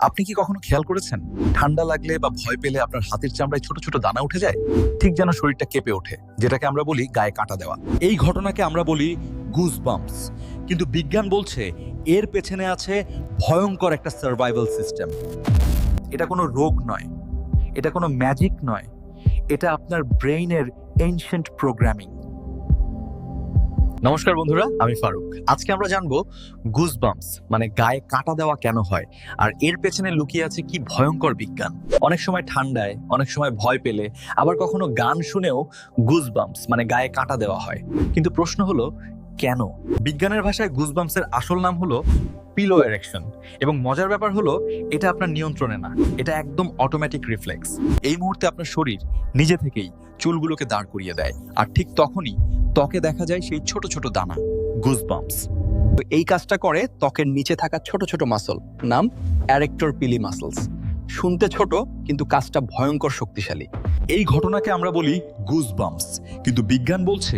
আপনি কি কখনো খেয়াল করেছেন ঠান্ডা লাগলে বা ভয় পেলে আপনার হাতের চামড়ায় ছোট ছোট দানা উঠে যায়, ঠিক যেন শরীরটা কেঁপে ওঠে, যেটাকে আমরা বলি গায়ে কাঁটা দেওয়া। এই ঘটনাকে আমরা বলি গুজবাম্পস, কিন্তু বিজ্ঞান বলছে এর পেছনে আছে ভয়ঙ্কর একটা সার্ভাইভাল সিস্টেম। এটা কোনো রোগ নয়, এটা কোনো ম্যাজিক নয়, এটা আপনার ব্রেইনের এনশিয়েন্ট প্রোগ্রামিং। নমস্কার বন্ধুরা, আমি ফারুক। আজকে আমরা জানবো গুজবাম্পস মানে গায়ে কাঁটা দেওয়া কেন হয়, আর এর পেছনে লুকিয়ে আছে কি ভয়ঙ্কর বিজ্ঞান। অনেক সময় ঠান্ডায়, অনেক সময় ভয় পেলে, আবার কখনো গান শুনেও গুজবাম্পস মানে গায়ে কাঁটা দেওয়া হয়। কিন্তু প্রশ্ন হলো কেন? বিজ্ঞানের ভাষায় গুজবাম্পসের আসল নাম হলো পিলো এরেকশন, এবং মজার ব্যাপার হলো এটা আপনার নিয়ন্ত্রণে না, এটা একদম অটোমেটিক রিফ্লেক্স। এই মুহূর্তে আপনার শরীর নিজে থেকেই চুলগুলোকে দাঁড় করিয়ে দেয়, আর ঠিক তখনই ত্বকে দেখা যায় সেই ছোট ছোট দানা, গুজবাম্পস। তো এই কাজটা করে ত্বকের নিচে থাকা ছোট ছোট মাসল, নাম অ্যারেক্টর পিলি মাসলস। শুনতে ছোট কিন্তু কাজটা ভয়ঙ্কর শক্তিশালী। এই ঘটনাকে আমরা বলি গুজবাম্পস, কিন্তু বিজ্ঞান বলছে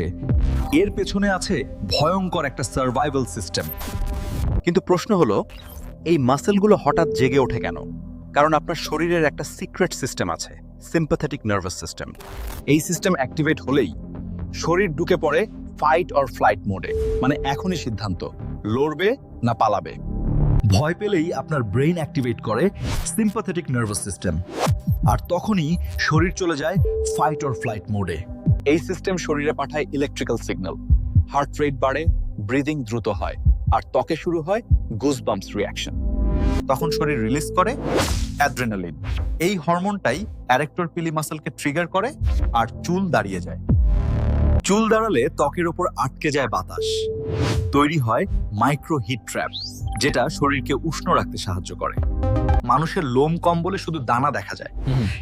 এর পেছনে আছে ভয়ঙ্কর একটা সার্ভাইভাল সিস্টেম। কিন্তু প্রশ্ন হলো, এই মাসেলগুলো হঠাৎ জেগে ওঠে কেন? কারণ আপনার শরীরের একটা সিক্রেট সিস্টেম আছে, সিম্প্যাথেটিক নার্ভাস সিস্টেম। এই সিস্টেম অ্যাক্টিভেট হলেই শরীর ঢুকে পড়ে ফাইট অর ফ্লাইট মোডে, মানে এখনই সিদ্ধান্ত, লড়বে না পালাবে। ভয় পেলেই আপনার ব্রেইন অ্যাক্টিভেট করে সিম্প্যাথেটিক নার্ভাস সিস্টেম, আর তখনই শরীর চলে যায় ফাইট অর ফ্লাইট মোডে। এই সিস্টেম শরীরে পাঠায় ইলেকট্রিক্যাল সিগন্যাল, হার্ট রেট বাড়ে, ব্রিদিং দ্রুত হয়, আর ত্বকে শুরু হয় গুজবাম্পস রিঅ্যাকশন। তখন শরীর রিলিজ করে অ্যাড্রেনালিন। এই হরমোনটাই অ্যারেক্টর পিলি মাসলকে ট্রিগার করে, আর চুল দাঁড়িয়ে যায়। চুল দাঁড়ালে ত্বকের ওপর আটকে যায় বাতাস, তৈরি হয় মাইক্রো হিট ট্র্যাপ, যেটা শরীরকে উষ্ণ রাখতে সাহায্য করে। মানুষের লোম কম বলে শুধু দানা দেখা যায়,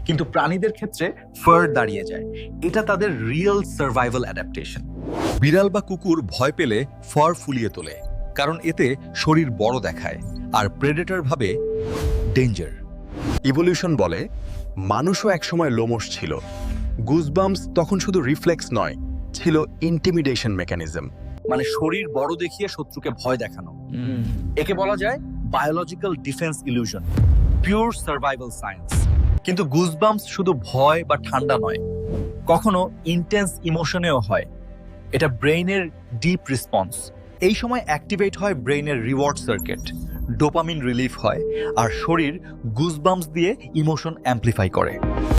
কিন্তু প্রাণীদের ক্ষেত্রে ফার দাঁড়িয়ে যায়। এটা তাদের রিয়েল সার্ভাইভাল অ্যাডাপ্টেশন। বিড়াল বা কুকুর ভয় পেলে ফার ফুলিয়ে তোলে, কারণ এতে শরীর বড় দেখায়, আর প্রেডেটর ভাবে ডেঞ্জার। ইভলিউশন বলে মানুষও একসময় লোমশ ছিল। গুজবাম্পস তখন শুধু রিফ্লেক্স নয়, ছিল ইন্টিমিডেশন মেকানিজম। মানে শরীর বড় দেখিয়ে শত্রুকে ভয় দেখানো। একে বলা যায় biological defence illusion, pure survival science. কিন্তু গুজবাম্পস শুধু ভয় বা ঠান্ডা নয়, কখনো ইন্টেন্স ইমোশনেও হয়। এটা ব্রেইনের ডিপ রেসপন্স। এই সময় অ্যাক্টিভেট হয় ব্রেইনের রিওয়ার্ড সার্কিট, ডোপামিন রিলিফ হয়, আর শরীর গুজবাম্পস দিয়ে ইমোশন অ্যাম্প্লিফাই করে।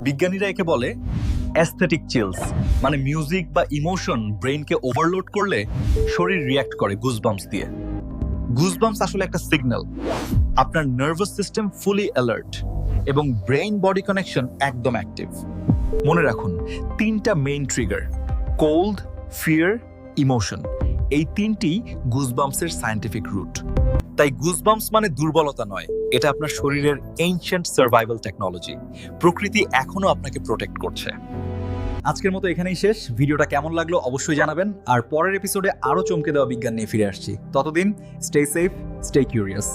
বিজ্ঞানীরা একে বলে অ্যাস্থেটিক চিলস, মানে মিউজিক বা ইমোশন ব্রেইনকে ওভারলোড করলে শরীর রিয়্যাক্ট করে গুজবাম্পস দিয়ে। গুজবাম্পস আসলে একটা সিগন্যাল, আপনার নার্ভাস সিস্টেম ফুলি অ্যালার্ট এবং ব্রেইন বডি কানেকশন একদম অ্যাক্টিভ। মনে রাখুন, তিনটা main trigger, cold, fear, emotion, এই তিনটি গুজবাম্পসের সায়েন্টিফিক রুট। তাই গুজবাম্পস মানে দুর্বলতা নয়, এটা আপনার শরীরের এনশিয়েন্ট সার্ভাইভাল টেকনোলজি। প্রকৃতি এখনো আপনাকে প্রোটেক্ট করছে। আজকের মতো এখানেই শেষ। ভিডিওটা কেমন লাগলো অবশ্যই জানাবেন, আর পরের এপিসোডে আরো চমকে দেওয়া বিজ্ঞান নিয়ে ফিরে আসছি। ততদিন স্টে সেফ, স্টে কিউরিয়াস।